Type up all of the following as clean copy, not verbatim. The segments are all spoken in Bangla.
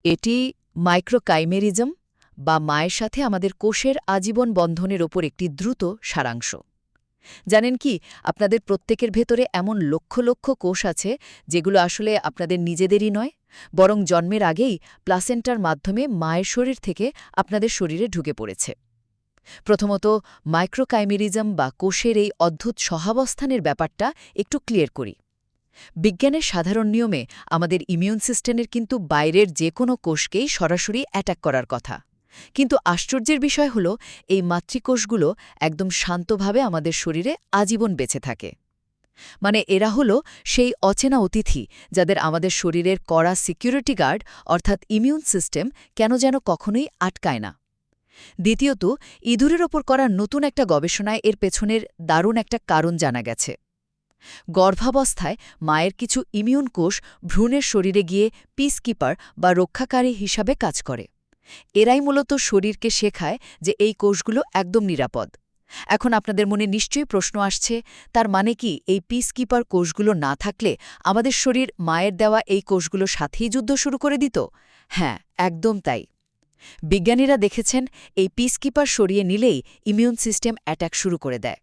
এটি মাইক্রোকাইমেরিজম বা মায়ের সাথে আমাদের কোষের আজীবন বন্ধনের ওপর একটি দ্রুত সারাংশ। জানেন কি, আপনাদের প্রত্যেকের ভেতরে এমন লক্ষ লক্ষ কোষ আছে যেগুলো আসলে আপনাদের নিজেদেরই নয়, বরং জন্মের আগেই প্লাসেন্টার মাধ্যমে মায়ের শরীর থেকে আপনাদের শরীরে ঢুকে পড়েছে। প্রথমত, মাইক্রোকাইমেরিজম বা কোষের এই অদ্ভুত সহাবস্থানের ব্যাপারটা একটু ক্লিয়ার করি। বিজ্ঞানের সাধারণ নিয়মে আমাদের ইমিউন সিস্টেমের কিন্তু বাইরের যে কোনো কোষকেই সরাসরি অ্যাটাক করার কথা। কিন্তু আশ্চর্যের বিষয় হল, এই মাতৃকোষগুলো একদম শান্তভাবে আমাদের শরীরে আজীবন বেঁচে থাকে। মানে এরা হল সেই অচেনা অতিথি যাদের আমাদের শরীরের কড়া সিকিউরিটি গার্ড অর্থাৎ ইমিউন সিস্টেম কেন যেন কখনোই আটকায় না। দ্বিতীয়ত, ইঁদুরের ওপর করা নতুন একটা গবেষণায় এর পেছনের দারুণ একটা কারণ জানা গেছে। গর্ভাবস্থায় মায়ের কিছু ইমিউন কোষ ভ্রূণের শরীরে গিয়ে পিসকিপার বা রক্ষাকারী হিসাবে কাজ করে। এরাই মূলত শরীরকে শেখায় যে এই কোষগুলো একদম নিরাপদ। এখন আপনাদের মনে নিশ্চয়ই প্রশ্ন আসছে, তার মানে কি এই পিসকিপার কোষগুলো না থাকলে আমাদের শরীর মায়ের দেওয়া এই কোষগুলোর সাথেই যুদ্ধ শুরু করে দিত? হ্যাঁ, একদম তাই। বিজ্ঞানীরা দেখেছেন, এই পিসকিপার সরিয়ে নিলেই ইমিউন সিস্টেম অ্যাটাক শুরু করে দেয়।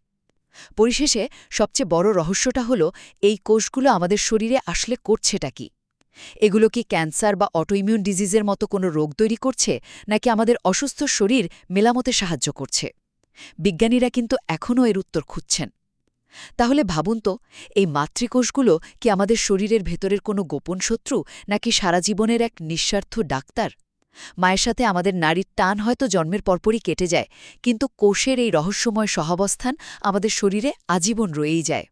পরিশেষে সবচেয়ে বড় রহস্যটা হল, এই কোষগুলো আমাদের শরীরে আসলে করছেটা কি? এগুলো কি ক্যান্সার বা অটোইমিউন ডিজিজের মতো কোনো রোগ তৈরি করছে, নাকি আমাদের অসুস্থ শরীর মেলামতে সাহায্য করছে? বিজ্ঞানীরা কিন্তু এখনও এর উত্তর খুঁজছেন। তাহলে ভাবুন তো, এই মাতৃকোষগুলো কি আমাদের শরীরের ভেতরের কোনো গোপন শত্রু, নাকি সারা জীবনের এক নিঃস্বার্থ ডাক্তার? মায়ের সাথে আমাদের নারীর টান হয়তো জন্মের পরপরই কেটে যায়, কিন্তু কোষের এই রহস্যময় সহাবস্থান আমাদের শরীরে আজীবন রয়েই যায়।